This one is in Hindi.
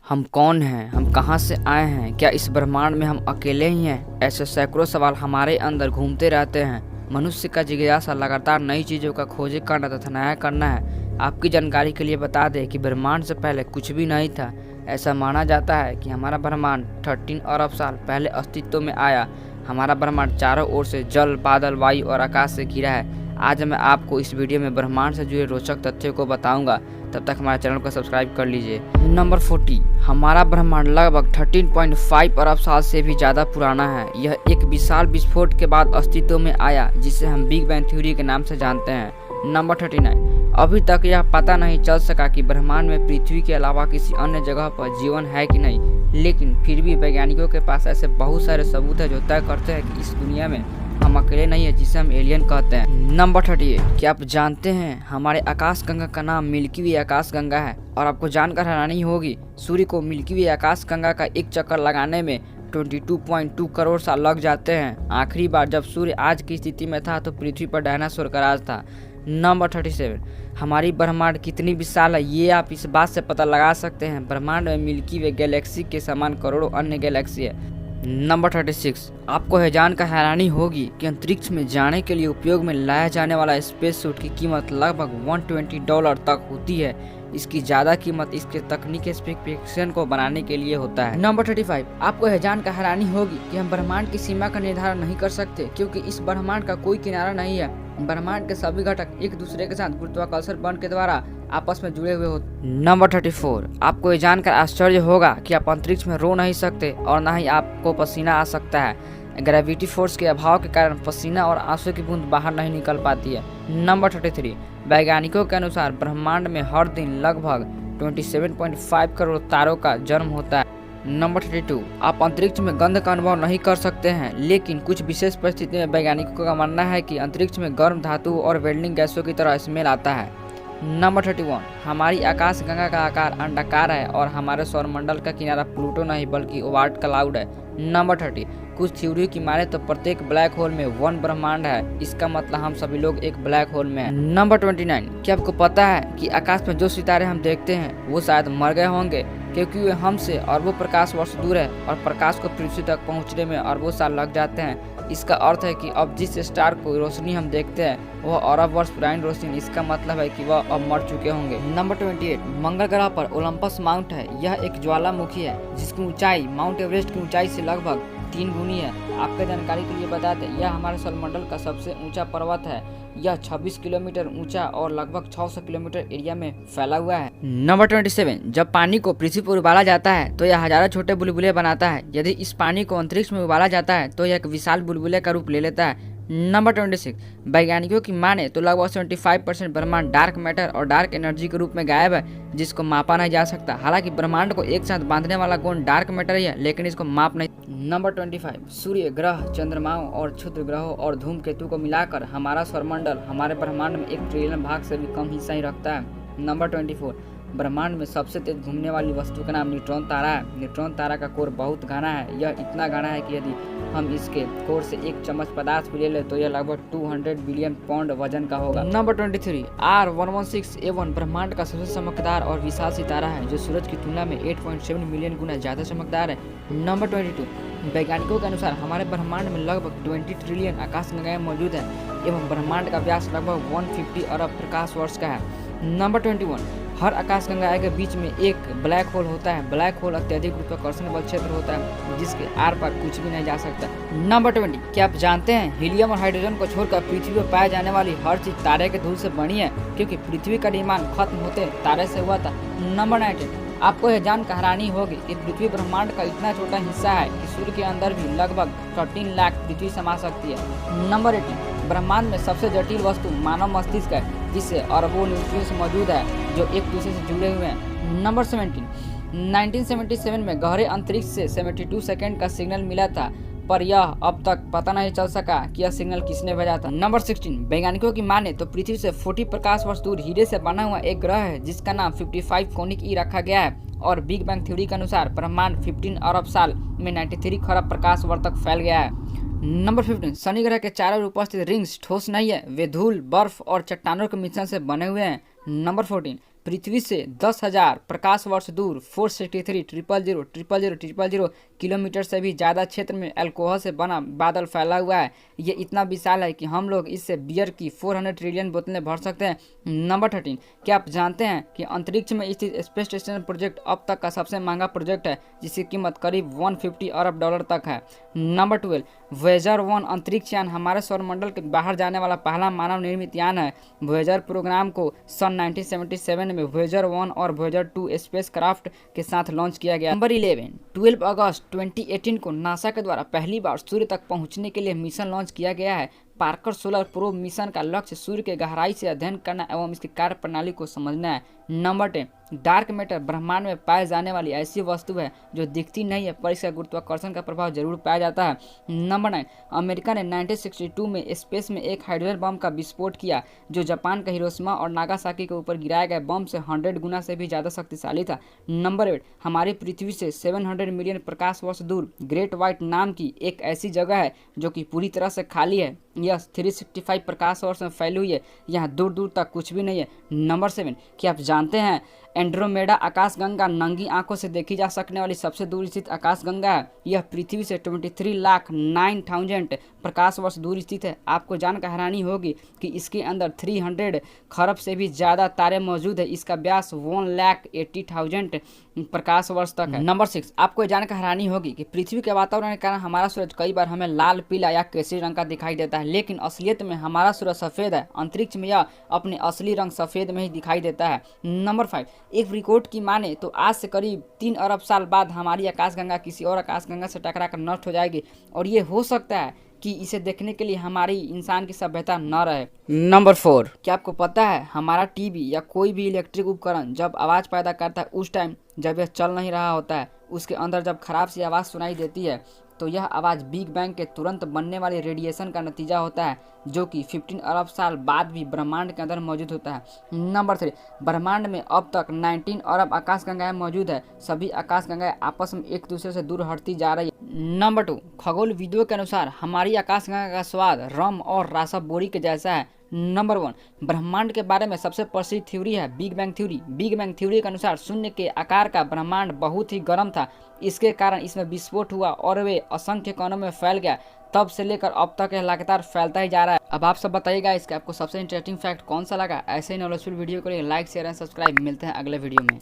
हम कौन हैं? हम कहाँ से आए हैं? क्या इस ब्रह्मांड में हम अकेले ही हैं? ऐसे सैकड़ों सवाल हमारे अंदर घूमते रहते हैं। मनुष्य का जिज्ञासा लगातार नई चीज़ों का खोज करना तथा नया करना है। आपकी जानकारी के लिए बता दें कि ब्रह्मांड से पहले कुछ भी नहीं था। ऐसा माना जाता है कि हमारा ब्रह्मांड 13 अरब साल पहले अस्तित्व में आया। हमारा ब्रह्मांड चारों ओर से जल, बादल, वायु और आकाश से घिरा है। आज मैं आपको इस वीडियो में ब्रह्मांड से जुड़े रोचक तथ्यों को बताऊंगा। तब तक हमारे चैनल को सब्सक्राइब कर लीजिए। नंबर 40, हमारा ब्रह्मांड लगभग 13.5 अरब साल से भी ज़्यादा पुराना है। यह एक विशाल विस्फोट के बाद अस्तित्व में आया, जिसे हम बिग बैंग थ्योरी के नाम से जानते हैं। नंबर 39, अभी तक यह पता नहीं चल सका कि ब्रह्मांड में पृथ्वी के अलावा किसी अन्य जगह पर जीवन है कि नहीं, लेकिन फिर भी वैज्ञानिकों के पास ऐसे बहुत सारे सबूत है जो तय करते हैं कि इस दुनिया में हम अकेले नहीं है, जिसे हम एलियन कहते हैं। नंबर 38, क्या आप जानते हैं हमारे आकाश गंगा का नाम मिल्की वे आकाश गंगा है? और आपको जानकर हैरानी होगी, सूर्य को मिल्की वे आकाश गंगा का एक चक्कर लगाने में 22.2 करोड़ साल लग जाते हैं। आखिरी बार जब सूर्य आज की स्थिति में था तो पृथ्वी पर डायनासोर का राज था। नंबर 37, हमारी ब्रह्मांड कितनी विशाल है ये आप इस बात से पता लगा सकते हैं। ब्रह्मांड में मिल्की वे गैलेक्सी के समान करोड़ों अन्य गैलेक्सी है। नंबर 36, आपको यह जानकर हैरानी होगी कि अंतरिक्ष में जाने के लिए उपयोग में लाया जाने वाला स्पेस सूट की कीमत लगभग $120 तक होती है। इसकी ज़्यादा कीमत इसके तकनीकी स्पेसिफिकेशन को बनाने के लिए होता है। नंबर 35, आपको यह जानकर हैरानी होगी कि हम ब्रह्मांड की सीमा का निर्धारण नहीं कर सकते, क्योंकि इस ब्रह्मांड का कोई किनारा नहीं है। ब्रह्मांड के सभी घटक एक दूसरे के साथ गुरुत्वाकर्षण बल के द्वारा आपस में जुड़े हुए होते। नंबर 34, आपको ये जानकर आश्चर्य होगा कि आप अंतरिक्ष में रो नहीं सकते और न ही आपको पसीना आ सकता है। ग्रेविटी फोर्स के अभाव के कारण पसीना और आंसू की बूंद बाहर नहीं निकल पाती है। नंबर 33, वैज्ञानिकों के अनुसार ब्रह्मांड में हर दिन लगभग 27.5 करोड़ तारों का जन्म होता है। नंबर 32, आप अंतरिक्ष में गंध का अनुभव नहीं कर सकते हैं, लेकिन कुछ विशेष परिस्थिति में वैज्ञानिकों का मानना है कि अंतरिक्ष में गर्म धातु और वेल्डिंग गैसों की तरह स्मेल आता है। नंबर 31, हमारी आकाश गंगा का आकार अंडाकार है और हमारे सौरमंडल का किनारा प्लूटो नहीं बल्कि ओवार्ट क्लाउड है। नंबर 30, कुछ थ्योरी की माने तो प्रत्येक ब्लैक होल में 1 ब्रह्मांड है। इसका मतलब हम सभी लोग एक ब्लैक होल में हैं। नंबर 29, क्या आपको पता है कि आकाश में जो सितारे हम देखते हैं वो शायद मर गए होंगे, क्योंकि वे हमसे अरबों प्रकाश वर्ष दूर है और प्रकाश को पृथ्वी तक पहुंचने में अरबों साल लग जाते हैं। इसका अर्थ है कि अब जिस स्टार को रोशनी हम देखते हैं वह अरब वर्ष पुरानी रोशनी, इसका मतलब है कि वह अब मर चुके होंगे। नंबर 28, मंगल ग्रह पर ओलंपस माउंट है। यह एक ज्वालामुखी है जिसकी ऊंचाई माउंट एवरेस्ट की ऊंचाई से लगभग 3 गुनी है। आपके जानकारी के लिए बता दें, यह हमारे सौरमंडल का सबसे ऊंचा पर्वत है। यह 26 किलोमीटर ऊंचा और लगभग 600 किलोमीटर एरिया में फैला हुआ है। नंबर 27, जब पानी को पृथ्वी पर उबाला जाता है तो यह हजारों छोटे बुलबुले बनाता है। यदि इस पानी को अंतरिक्ष में उबाला जाता है तो यह एक विशाल बुलबुले का रूप ले लेता है। नंबर 26, वैज्ञानिकों की माने तो लगभग 75% ब्रह्मांड डार्क मैटर और डार्क एनर्जी के रूप में गायब है, जिसको मापा नहीं जा सकता। हालांकि ब्रह्मांड को एक साथ बांधने वाला गुण डार्क मैटर ही है, लेकिन इसको माप नहीं। नंबर 25, सूर्य, ग्रह, चंद्रमाओं और क्षुद्र ग्रहों और धूमकेतु को मिलाकर हमारा सौरमंडल हमारे ब्रह्मांड में 1 ट्रिलियन भाग से भी कम हिस्सा ही रखता है। नंबर 24, ब्रह्मांड में सबसे तेज घूमने वाली वस्तु का नाम न्यूट्रॉन तारा है। न्यूट्रॉन तारा का कोर बहुत घना है। यह इतना घना है कि यदि हम इसके कोर से 1 चम्मच पदार्थ भी ले लें तो यह लगभग 200 बिलियन पाउंड वजन का होगा। नंबर 23, R116A1 ब्रह्मांड का सबसे चमकदार और विशाल सितारा है, जो सूरज की तुलना में 8.7 मिलियन गुना ज्यादा चमकदार है। नंबर 22, वैज्ञानिकों के अनुसार हमारे ब्रह्मांड में लगभग 20 ट्रिलियन आकाशगंगाएं मौजूद हैं एवं ब्रह्मांड का व्यास लगभग 150 अरब प्रकाश वर्ष का है। नंबर 21, हर आकाशगंगा के बीच में एक ब्लैक होल होता है। ब्लैक होल अत्यधिक गुरुत्वाकर्षण बल क्षेत्र होता है जिसके आर पार कुछ भी नहीं जा सकता। नंबर 20, क्या आप जानते हैं हीलियम और हाइड्रोजन को छोड़कर पृथ्वी पर पाए जाने वाली हर चीज तारे के धूल से बनी है, क्योंकि पृथ्वी का निर्माण खत्म होते तारे से हुआ था। नंबर 19, आपको यह जानकर हैरानी होगी कि पृथ्वी ब्रह्मांड का इतना छोटा हिस्सा है कि सूर्य के अंदर भी लगभग 13 लाख पृथ्वी समा सकती है। नंबर 18, ब्रह्मांड में सबसे जटिल वस्तु मानव मस्तिष्क है, जिससे अरबों न्यूट्रियस मौजूद है जो एक दूसरे से जुड़े हुए हैं। नंबर 17, 1977 में गहरे अंतरिक्ष से 72 सेकंड का सिग्नल मिला था, पर यह अब तक पता नहीं चल सका कि यह सिग्नल किसने भेजा था। नंबर 16, वैज्ञानिकों की माने तो पृथ्वी से 40 प्रकाश वर्ष दूर हीरे से बना हुआ एक ग्रह है जिसका नाम 55 कोनिक ई रखा गया है, और बिग बैंग थ्योरी के अनुसार ब्रह्मांड 15 अरब साल में 93 खरब प्रकाश वर्ष तक फैल गया है। नंबर 15, शनि ग्रह के चारों ओर उपस्थित रिंग्स ठोस नहीं है, वे धूल, बर्फ और चट्टानों के मिश्रण से बने हुए हैं। नंबर 14, पृथ्वी से 10,000 प्रकाश वर्ष दूर 463,000,000,000 किलोमीटर से भी ज़्यादा क्षेत्र में अल्कोहल से बना बादल फैला हुआ है। ये इतना विशाल है कि हम लोग इससे बियर की 400 ट्रिलियन बोतलें भर सकते हैं। नंबर 13, क्या आप जानते हैं कि अंतरिक्ष में स्थित स्पेस स्टेशन प्रोजेक्ट अब तक का सबसे महंगा प्रोजेक्ट है, जिसकी कीमत करीब 150 अरब डॉलर तक है। नंबर 12, वोयेजर 1 अंतरिक्ष यान हमारे सौरमंडल के बाहर जाने वाला पहला मानव निर्मित यान है। वोयेजर प्रोग्राम को सन 1977 में वोयेजर 1 और वोयेजर 2 स्पेस क्राफ्ट के साथ लॉन्च किया गया। नंबर 11, 12 अगस्त 2018 को नासा के द्वारा पहली बार सूर्य तक पहुंचने के लिए मिशन लॉन्च किया गया है। पार्कर सोलर प्रोब मिशन का लक्ष्य सूर्य के गहराई से अध्ययन करना एवं इसकी कार्य प्रणाली को समझना है। नंबर 10, डार्क मैटर ब्रह्मांड में पाए जाने वाली ऐसी वस्तु है जो दिखती नहीं है पर इसका गुरुत्वाकर्षण का प्रभाव जरूर पाया जाता है। नंबर 9, अमेरिका ने 1962 में स्पेस में एक हाइड्रोजन बम का विस्फोट किया जो जापान के हिरोशिमा और नागासाकी के ऊपर गिराए गए बम से 100 गुना से भी ज़्यादा शक्तिशाली था। नंबर 8, हमारी पृथ्वी से 700 मिलियन प्रकाश वर्ष दूर ग्रेट व्हाइट नाम की एक ऐसी जगह है जो कि पूरी तरह से खाली है। यह 365 प्रकाश वर्ष में फैली हुई है। यहाँ दूर दूर तक कुछ भी नहीं है। नंबर 7, क्या आप जानते हैं एंड्रोमेडा आकाशगंगा नंगी आंखों से देखी जा सकने वाली सबसे दूर स्थित आकाशगंगा है। यह पृथ्वी से 23,09,000 प्रकाश वर्ष दूर स्थित है। आपको जानकर हैरानी होगी कि इसके अंदर 300 खरब से भी ज़्यादा तारे मौजूद है। इसका व्यास 1,80,000 प्रकाश वर्ष तक है। नंबर 6, आपको जानकर हैरानी होगी कि पृथ्वी के वातावरण के कारण हमारा सूरज कई बार हमें लाल, पीला या केसरी रंग का दिखाई देता है, लेकिन असलियत में हमारा सूरज सफ़ेद है। अंतरिक्ष में यह अपने असली रंग सफ़ेद में ही दिखाई देता है। नंबर 5, एक रिकॉर्ड की माने तो आज से करीब 3 अरब साल बाद हमारी आकाशगंगा किसी और आकाशगंगा से टकराकर नष्ट हो जाएगी और ये हो सकता है कि इसे देखने के लिए हमारी इंसान की सभ्यता न रहे। नंबर 4, क्या आपको पता है हमारा टीवी या कोई भी इलेक्ट्रिक उपकरण जब आवाज़ पैदा करता है उस टाइम जब यह चल नहीं रहा होता है, उसके अंदर जब खराब सी आवाज़ सुनाई देती है तो यह आवाज़ बिग बैंग के तुरंत बनने वाले रेडिएशन का नतीजा होता है जो कि 15 अरब साल बाद भी ब्रह्मांड के अंदर मौजूद होता है। नंबर 3, ब्रह्मांड में अब तक 19 अरब आकाशगंगाएं मौजूद है। सभी आकाशगंगाएं आपस में एक दूसरे से दूर हटती जा रही है। नंबर 2, खगोलविदों के अनुसार हमारी आकाशगंगा का स्वाद रम और रासा बोरी के जैसा है। नंबर 1, ब्रह्मांड के बारे में सबसे प्रसिद्ध थ्योरी है big bang theory. Big bang theory के अनुसार शून्य के आकार का ब्रह्मांड बहुत ही गर्म था। इसके कारण इसमें विस्फोट हुआ और वे असंख्य कणों में फैल गया। तब से लेकर अब तक यह लगातार फैलता ही जा रहा है। अब आप सब बताइएगा इसका आपको सबसे इंटरेस्टिंग फैक्ट कौन सा लगा। ऐसे ही नॉलेजफुल वीडियो के लिए लाइक, शेयर एंड सब्सक्राइब। मिलते हैं अगले वीडियो में।